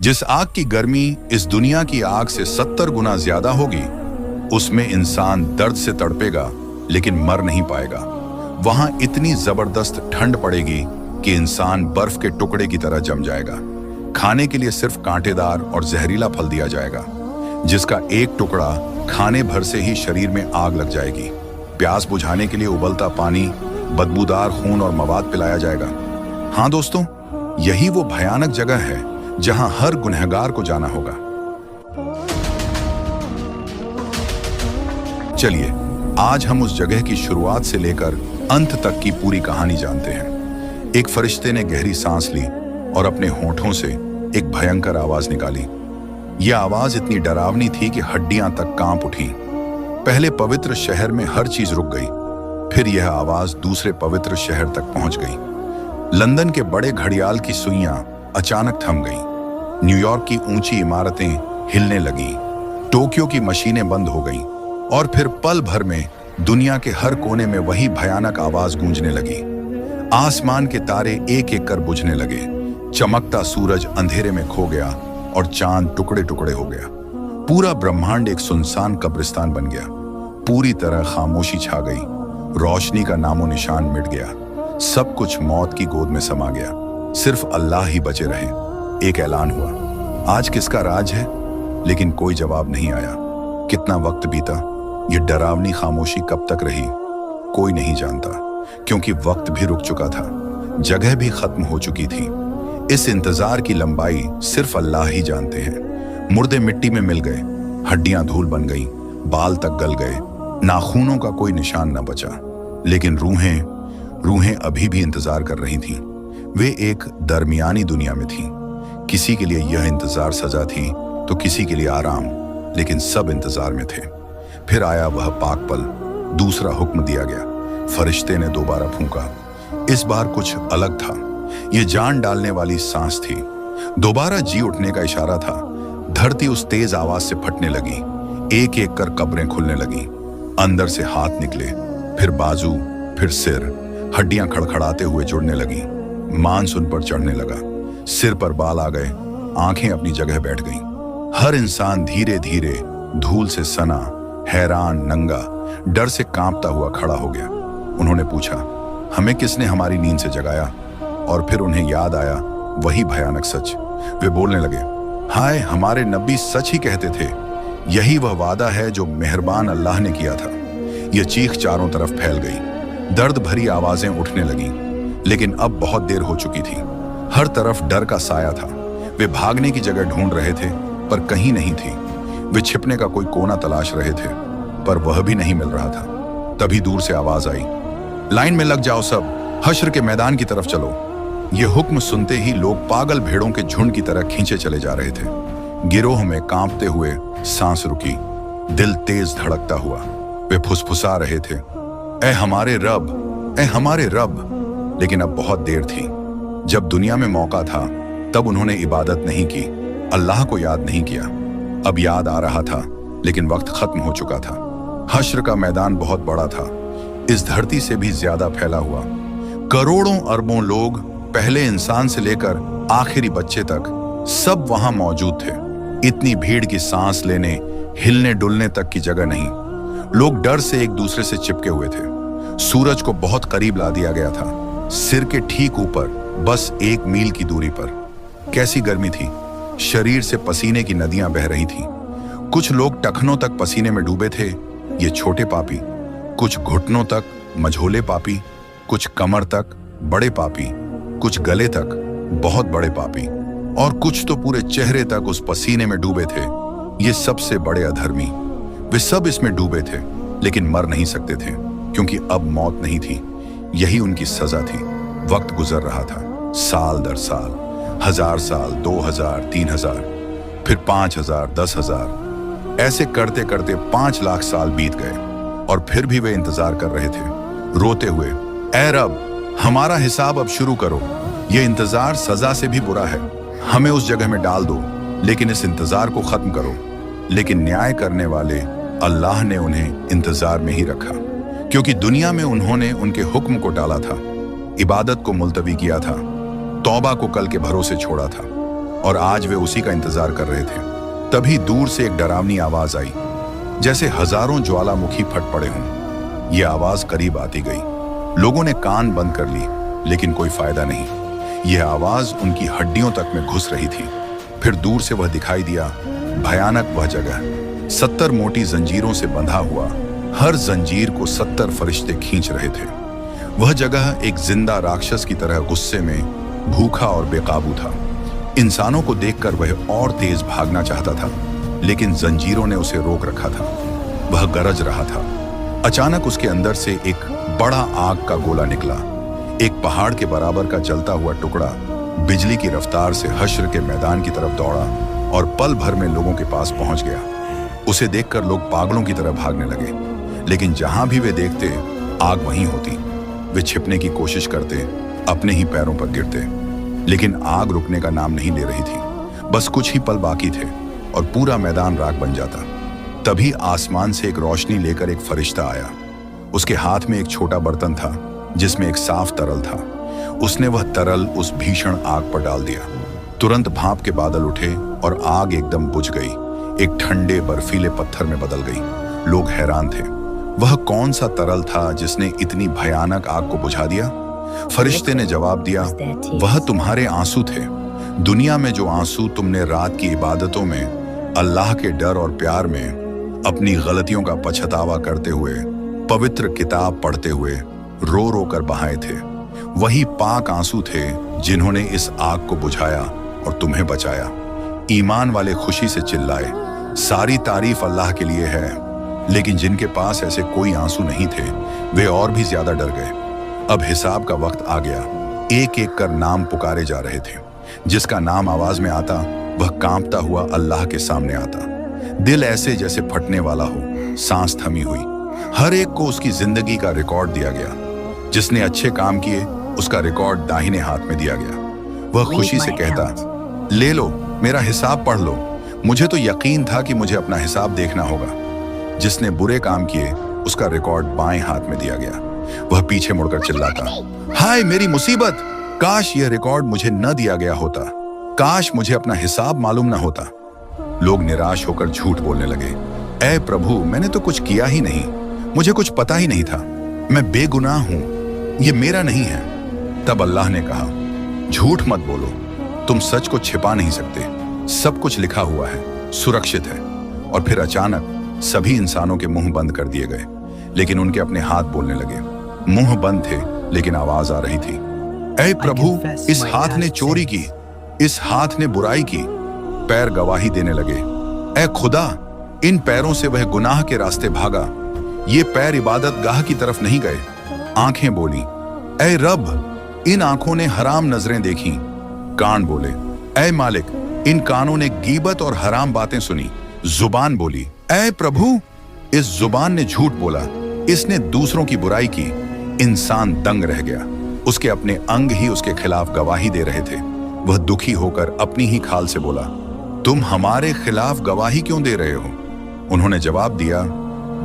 जिस आग की गर्मी इस दुनिया की आग से 70 गुना ज्यादा होगी, उसमें इंसान दर्द से तड़पेगा लेकिन मर नहीं पाएगा। वहां इतनी जबरदस्त ठंड पड़ेगी कि इंसान बर्फ के टुकड़े की तरह जम जाएगा। खाने के लिए सिर्फ कांटेदार और जहरीला फल दिया जाएगा, जिसका एक टुकड़ा खाने भर से ही शरीर में आग लग जाएगी। प्यास बुझाने के लिए उबलता पानी, बदबूदार खून और मवाद पिलाया जाएगा। हाँ दोस्तों, यही वो भयानक जगह है जहां हर गुनहगार को जाना होगा। चलिए आज हम उस जगह की शुरुआत से लेकर अंत तक की पूरी कहानी जानते हैं। एक फरिश्ते ने गहरी सांस ली और अपने होठों से एक भयंकर आवाज निकाली। यह आवाज इतनी डरावनी थी कि हड्डियां तक कांप उठी। पहले पवित्र शहर में हर चीज रुक गई, फिर यह आवाज दूसरे पवित्र शहर तक पहुंच गई। लंदन के बड़े घड़ियाल की सुइयां अचानक थम गईं। न्यूयॉर्क की ऊंची इमारतें हिलने लगीं, टोक्यो की मशीनें बंद हो गईं और फिर पल भर में दुनिया के हर कोने में वही भयानक आवाज गूंजने लगी। आसमान के तारे एक एक कर बुझने लगे, चमकता सूरज अंधेरे में खो गया और चांद टुकड़े टुकड़े हो गया। पूरा ब्रह्मांड एक सुनसान कब्रिस्तान बन गया। पूरी तरह खामोशी छा गई, रोशनी का नामो निशान मिट गया। सब कुछ मौत की गोद में समा गया, सिर्फ अल्लाह ही बचे रहे। एक ऐलान हुआ, आज किसका राज है? लेकिन कोई जवाब नहीं आया। कितना वक्त बीता, ये डरावनी खामोशी कब तक रही, कोई नहीं जानता, क्योंकि वक्त भी रुक चुका था, जगह भी खत्म हो चुकी थी। इस इंतजार की लंबाई सिर्फ अल्लाह ही जानते हैं। मुर्दे मिट्टी में मिल गए, हड्डियां धूल बन गई, बाल तक गल गए, नाखूनों का कोई निशान न बचा। लेकिन रूहें अभी भी इंतजार कर रही थीं। वे एक दरमियानी दुनिया में थीं। किसी के लिए यह इंतजार सजा थी तो किसी के लिए आराम, लेकिन सब इंतजार में थे। फिर आया वह पाक पल, दूसरा हुक्म दिया गया। फरिश्ते ने दोबारा फूंका। इस बार कुछ अलग था। यह जान डालने वाली सांस थी, दोबारा जी उठने का इशारा था। धरती उस तेज आवाज से फटने लगी, एक एक कर कब्रें खुलने लगी। अंदर से हाथ निकले, फिर बाजू, फिर सिर। हड्डियां खड़खड़ाते हुए जुड़ने लगी, मांस उन पर चढ़ने लगा, सिर पर बाल आ गए, आंखें अपनी जगह बैठ गईं। हर इंसान धीरे धीरे धूल से सना, हैरान, नंगा, डर से कांपता हुआ खड़ा हो गया। उन्होंने पूछा, हमें किसने हमारी नींद से जगाया? और फिर उन्हें याद आया वही भयानक सच। वे बोलने लगे, हाय, हमारे नबी सच ही कहते थे। यही वह वादा है जो मेहरबान अल्लाह ने किया था। यह चीख चारों तरफ फैल गई, दर्द भरी आवाजें उठने लगीं, लेकिन अब बहुत देर हो चुकी थी। हर तरफ डर का साया था। वे भागने की जगह ढूंढ रहे थे, पर कहीं नहीं थी। वे छिपने का कोई कोना तलाश रहे थे, पर वह भी नहीं मिल रहा था। तभी दूर से आवाज आई, लाइन में लग जाओ सब, हश्र के मैदान की तरफ चलो। ये हुक्म सुनते ही लोग पागल भेड़ों के झुंड की तरह खींचे चले जा रहे थे। गिरोह में कांपते हुए सांस रुकी, दिल तेज धड़कता हुआ। वे फुसफुसा रहे थे, ए हमारे रब, ए हमारे रब। लेकिन अब बहुत देर थी। जब दुनिया में मौका था, तब उन्होंने इबादत नहीं की, अल्लाह को याद नहीं किया। अब याद आ रहा था, लेकिन वक्त खत्म हो चुका था। हश्र का मैदान बहुत बड़ा था, इस धरती से भी ज्यादा फैला हुआ। करोड़ों अरबों लोग, पहले इंसान से लेकर आखिरी बच्चे तक, सब वहां मौजूद थे। इतनी भीड़ की सांस लेने, हिलने डुलने तक की जगह नहीं। लोग डर से एक दूसरे से चिपके हुए थे। सूरज को बहुत करीब ला दिया गया था, सिर के ठीक ऊपर, बस 1 मील की दूरी पर। कैसी गर्मी थी, शरीर से पसीने की नदियां बह रही थीं। कुछ लोग टखनों तक पसीने में डूबे थे, ये छोटे पापी। कुछ घुटनों तक, मझोले पापी। कुछ कमर तक, बड़े पापी। कुछ गले तक, बहुत बड़े पापी। और कुछ तो पूरे चेहरे तक उस पसीने में डूबे थे, ये सबसे बड़े अधर्मी। वे सब इसमें डूबे थे, लेकिन मर नहीं सकते थे, क्योंकि अब मौत नहीं थी। यही उनकी सजा थी। वक्त गुजर रहा था, साल दर साल, 1000 साल, 2000, 3000, फिर 5000, 10,000। ऐसे करते करते 5 लाख साल बीत गए, और फिर भी वे इंतजार कर रहे थे, रोते हुए, ऐ रब, हमारा हिसाब अब शुरू करो। यह इंतजार सजा से भी बुरा है। हमें उस जगह में डाल दो, लेकिन इस इंतजार को खत्म करो। लेकिन न्याय करने वाले अल्लाह ने उन्हें इंतजार में ही रखा, क्योंकि दुनिया में उन्होंने उनके हुक्म को टाला था, इबादत को मुलतवी किया था, तौबा को कल के भरोसे छोड़ा था। और आज वे उसी का इंतजार कर रहे थे। तभी दूर से एक डरावनी आवाज आई, जैसे हजारों ज्वालामुखी फट पड़े हों। यह आवाज करीब आती गई। लोगों ने कान बंद कर ली, लेकिन कोई फायदा नहीं। यह आवाज उनकी हड्डियों तक में घुस रही थी। फिर दूर से वह दिखाई दिया, भयानक वह जगह, 70 मोटी जंजीरों से बंधा हुआ। हर जंजीर को 70 फरिश्ते खींच रहे थे। वह जगह एक जिंदा राक्षस की तरह गुस्से में, भूखा और बेकाबू था। इंसानों को देखकर वह और तेज भागना चाहता था, लेकिन जंजीरों ने उसे रोक रखा था। वह गरज रहा था। अचानक उसके अंदर से एक बड़ा आग का गोला निकला। एक पहाड़ के बराबर का जलता हुआ टुकड़ा बिजली की रफ्तार से हश्र के मैदान की तरफ दौड़ा और पल भर में लोगों के पास पहुंच गया। उसे देखकर लोग पागलों की तरह भागने लगे, लेकिन जहां भी वे देखते, आग वहीं होती। वे छिपने की कोशिश करते, अपने ही पैरों पर गिरते, लेकिन आग रुकने का नाम नहीं ले रही थी। बस कुछ ही पल बाकी थे और पूरा मैदान राख बन जाता। तभी आसमान से एक रोशनी लेकर एक फरिश्ता आया। उसके हाथ में एक छोटा बर्तन था, जिसमें एक साफ तरल था। उसने वह तरल उस भीषण आग पर डाल दिया। तुरंत भाप के बादल उठे और आग एकदम बुझ गई, एक ठंडे बर्फीले पत्थर में बदल गई। लोग हैरान थे। वह कौन सा तरल था जिसने इतनी भयानक आग को बुझा दिया? फरिश्ते ने जवाब दिया, वह तुम्हारे आंसू थे। दुनिया में जो आंसू तुमने रात की इबादतों में, अल्लाह के डर और प्यार में, अपनी गलतियों का पछतावा करते हुए, पवित्र किताब पढ़ते हुए रो रो कर बहाए थे, वही पाक आंसू थे जिन्होंने इस आग को बुझाया और तुम्हें बचाया। ईमान वाले खुशी से चिल्लाए, सारी तारीफ अल्लाह के लिए है। लेकिन जिनके पास ऐसे कोई आंसू नहीं थे, वे और भी ज्यादा डर गए। अब हिसाब का वक्त आ गया। एक एक कर नाम पुकारे जा रहे थे। जिसका नाम आवाज में आता, वह कांपता हुआ अल्लाह के सामने आता। दिल ऐसे जैसे फटने वाला हो, सांस थमी हुई। हर एक को उसकी जिंदगी का रिकॉर्ड दिया गया। जिसने अच्छे काम किए, उसका रिकॉर्ड दाहिने हाथ में दिया गया। वह खुशी से कहता, ले लो, मेरा हिसाब पढ़ लो। मुझे तो यकीन था कि मुझे अपना हिसाब देखना होगा। जिसने बुरे काम किए, उसका रिकॉर्ड बाएं हाथ में दिया गया। वह पीछे मुड़कर चिल्लाता, हाय मेरी मुसीबत! काश यह रिकॉर्ड मुझे न दिया गया होता। काश मुझे अपना हिसाब मालूम न होता। लोग निराश होकर झूठ बोलने लगे, ऐ प्रभु, मैंने तो कुछ किया ही नहीं। मुझे कुछ पता ही नहीं था। मैं बेगुनाह हूं, यह मेरा नहीं है। तब अल्लाह ने कहा, झूठ मत बोलो, तुम सच को छिपा नहीं सकते। सब कुछ लिखा हुआ है, सुरक्षित है। और फिर अचानक सभी इंसानों के मुंह बंद कर दिए गए, लेकिन उनके अपने हाथ बोलने लगे। मुंह बंद थे, लेकिन आवाज आ रही थी, ऐ प्रभु, इस हाथ ने चोरी की, इस हाथ ने बुराई की। पैर गवाही देने लगे, ऐ खुदा, इन पैरों से वह गुनाह के रास्ते भागा। ये पैर इबादत गाह की तरफ नहीं गए। आंखें बोली, ऐ रब, इन आंखों ने हराम नजरें देखी। कान बोले, ऐ मालिक, इन कानों ने गीबत और हराम बातें सुनी। जुबान बोली, ऐ प्रभु, इस जुबान ने झूठ बोला, इसने दूसरों की बुराई की। इंसान दंग रह गया। उसके अपने अंग ही उसके खिलाफ गवाही दे रहे थे। वह दुखी होकर अपनी ही खाल से बोला, तुम हमारे खिलाफ गवाही क्यों दे रहे हो? उन्होंने जवाब दिया,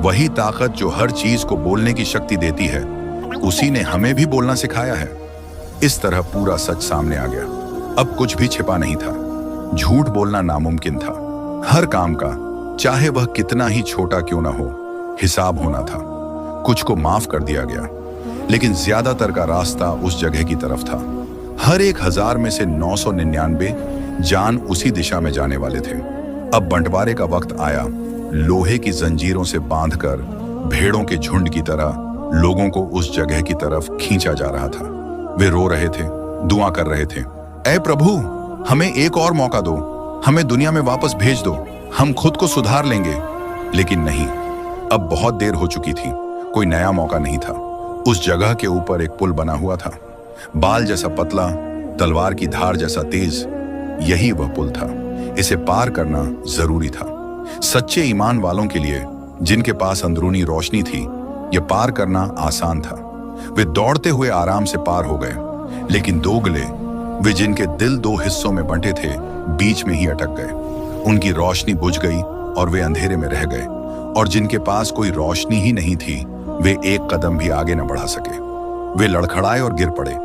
वही ताकत जो हर चीज को बोलने की शक्ति देती है, उसी ने हमें भी बोलना सिखाया है। इस तरह पूरा सच सामने आ गया। अब कुछ भी छिपा नहीं था। झूठ बोलना नामुमकिन था। हर काम का, चाहे वह कितना ही छोटा क्यों ना हो, हिसाब होना था। कुछ को माफ कर दिया गया, लेकिन ज्यादातर का रास्ता उस जगह की तरफ था। हर 1000 में से 999 जान उसी दिशा में जाने वाले थे। अब बंटवारे का वक्त आया। लोहे की जंजीरों से बांधकर भेड़ों के झुंड की तरह लोगों को उस जगह की तरफ खींचा जा रहा था। वे रो रहे थे, दुआ कर रहे थे, ऐ प्रभु, हमें एक और मौका दो, हमें दुनिया में वापस भेज दो, हम खुद को सुधार लेंगे। लेकिन नहीं, अब बहुत देर हो चुकी थी। कोई नया मौका नहीं था। उस जगह के ऊपर एक पुल बना हुआ था, बाल जैसा पतला, तलवार की धार जैसा तेज। यही वह पुल था। इसे पार करना जरूरी था। सच्चे ईमान वालों के लिए, जिनके पास अंदरूनी रोशनी थी, यह पार करना आसान था। वे दौड़ते हुए आराम से पार हो गए। लेकिन दोगले, वे जिनके दिल 2 हिस्सों में बंटे थे, बीच में ही अटक गए। उनकी रोशनी बुझ गई और वे अंधेरे में रह गए। और जिनके पास कोई रोशनी ही नहीं थी, वे एक कदम भी आगे न बढ़ा सके। वे लड़खड़ाए और गिर पड़े।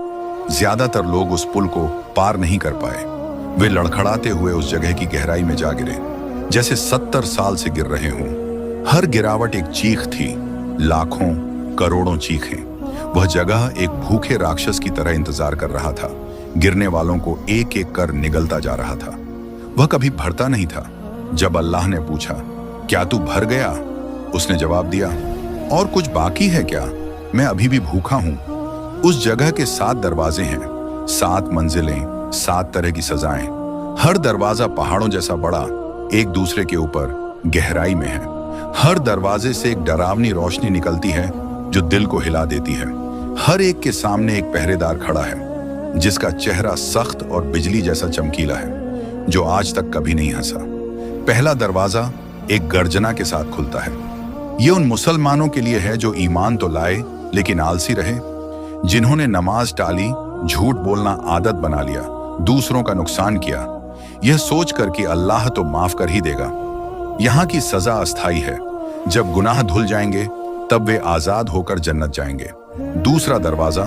ज्यादातर लोग उस पुल को पार नहीं कर पाए। वे लड़खड़ाते हुए उस जगह की गहराई में जा गिरे, जैसे 70 साल से गिर रहे हों। हर गिरावट एक चीख थी, लाखों करोड़ों चीखें। वह जगह एक भूखे राक्षस की तरह इंतजार कर रहा था, गिरने वालों को एक एक कर निगलता जा रहा था। वह कभी भरता नहीं था। जब अल्लाह ने पूछा, क्या तू भर गया? उसने जवाब दिया, और कुछ बाकी है क्या? मैं अभी भी भूखा हूं। उस जगह के 7 दरवाजे हैं, 7 मंजिलें, 7 तरह की सजाएं। हर दरवाजा पहाड़ों जैसा बड़ा, एक दूसरे के ऊपर गहराई में है। हर दरवाजे से एक डरावनी रोशनी निकलती है जो दिल को हिला देती है। हर एक के सामने एक पहरेदार खड़ा है, जिसका चेहरा सख्त और बिजली जैसा चमकीला है, जो आज तक कभी नहीं हंसा। पहला दरवाजा एक गर्जना के साथ खुलता है। यह उन मुसलमानों के लिए है जो ईमान तो लाए लेकिन आलसी रहे, जिन्होंने नमाज टाली, झूठ बोलना आदत बना लिया, दूसरों का नुकसान किया, यह सोचकर कि अल्लाह तो माफ कर ही देगा। यहाँ की सजा अस्थाई है। जब गुनाह धुल जाएंगे तब वे आजाद होकर जन्नत जाएंगे। दूसरा दरवाजा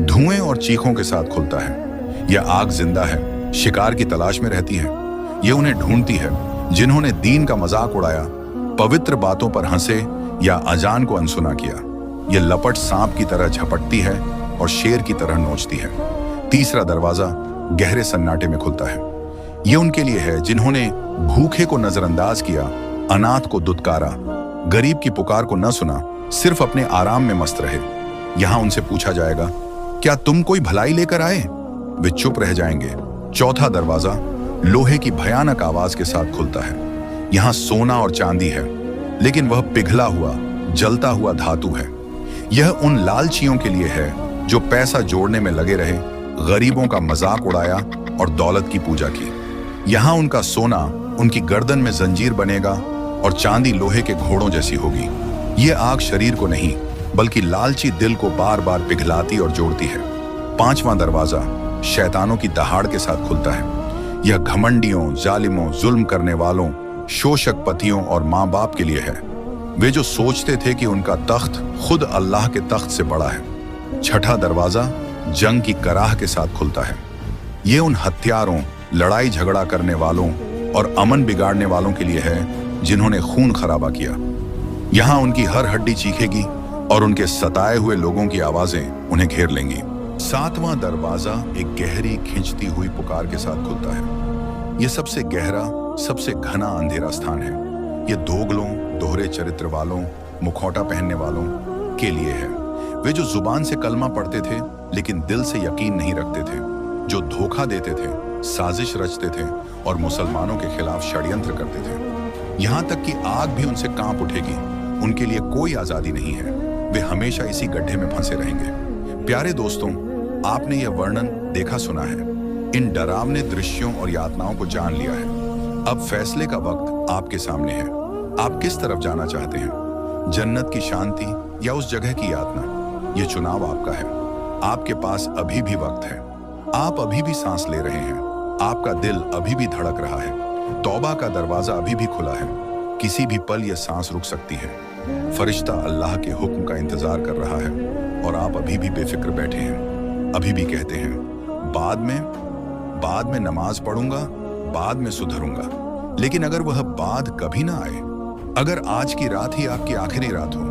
धुएं और चीखों के साथ खुलता है। यह आग जिंदा है, शिकार की तलाश में रहती है। यह उन्हें ढूंढती है जिन्होंने दीन का मजाक उड़ाया, पवित्र बातों पर हंसे या अजान को अनसुना किया। यह लपट सांप की तरह झपटती है और शेर की तरह नोचती है। तीसरा दरवाजा गहरे सन्नाटे में खुलता है। यह उनके लिए है जिन्होंने भूखे को नजरअंदाज किया, अनाथ को दुत्कारा, गरीब की पुकार को न सुना, सिर्फ अपने आराम में मस्त रहे। यहां उनसे पूछा जाएगा, क्या तुम कोई भलाई लेकर आए? वे चुप रह जाएंगे। चौथा दरवाजा लोहे की भयानक आवाज के साथ खुलता है। यहां सोना और चांदी है, लेकिन वह पिघला हुआ, जलता हुआ धातु है। यह उन लालचियों के लिए है जो पैसा जोड़ने में लगे रहे, गरीबों का मजाक उड़ाया और दौलत की पूजा की। यहां उनका सोना उनकी गर्दन में जंजीर बनेगा और चांदी लोहे के घोड़ों जैसी होगी। यह आग शरीर को नहीं, बल्कि लालची दिल को बार बार पिघलाती और जोड़ती है। पांचवां दरवाजा शैतानों की दहाड़ के साथ खुलता है। यह घमंडियों, जालिमों, जुल्म करने वालों, शोषक पतियों और माँ बाप के लिए है। वे जो सोचते थे कि उनका तख्त खुद अल्लाह के तख्त से बड़ा है। छठा दरवाजा जंग की कराह के साथ खुलता है। ये उन हत्यारों, लड़ाई झगड़ा करने वालों और अमन बिगाड़ने वालों के लिए है जिन्होंने खून खराबा किया। यहाँ उनकी हर हड्डी चीखेगी और उनके सताए हुए लोगों की आवाजें उन्हें घेर लेंगी। सातवां दरवाजा एक गहरी खिंचती हुई पुकार के साथ खुलता है। यह सबसे गहरा, सबसे घना अंधेरा स्थान है। यह दोगलों, दोहरे चरित्र वालों, मुखौटा पहनने वालों के लिए है। वे जो जुबान से कलमा पढ़ते थे लेकिन दिल से यकीन नहीं रखते थे, जो धोखा देते थे, साजिश रचते थे और मुसलमानों के खिलाफ षड्यंत्र करते थे। यहां तक कि आग भी उनसे कांप उठेगी। उनके लिए कोई आजादी नहीं है। वे हमेशा इसी गड्ढे में फंसे रहेंगे। प्यारे दोस्तों, आपने यह वर्णन देखा सुना है, इन डरावने दृश्यों और यातनाओं को जान लिया है। अब फैसले का वक्त आपके सामने है। आप किस तरफ जाना चाहते हैं? जन्नत की शांति या उस जगह की यातना? यह चुनाव आपका है। आपके पास अभी भी वक्त है। आप अभी भी सांस ले रहे हैं। आपका दिल अभी भी धड़क रहा है। तौबा का दरवाजा अभी भी खुला है। किसी भी पल यह सांस रुक सकती है। फरिश्ता अल्लाह के हुक्म का इंतजार कर रहा है और आप अभी भी बेफिक्र बैठे हैं। अभी भी कहते हैं, बाद में नमाज पढ़ूंगा, बाद में सुधरूंगा। लेकिन अगर वह बाद कभी ना आए, अगर आज की रात ही आपकी आखिरी रात हो,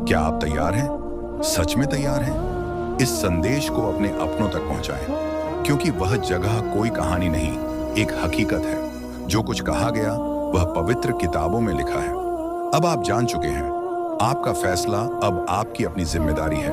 क्या आप तैयार हैं? सच में तैयार हैं? इस संदेश को अपने अपनों तक पहुंचाएं, क्योंकि वह जगह कोई कहानी नहीं, एक हकीकत है। जो कुछ कहा गया वह पवित्र किताबों में लिखा है। अब आप जान चुके हैं। आपका फैसला अब आपकी अपनी जिम्मेदारी है।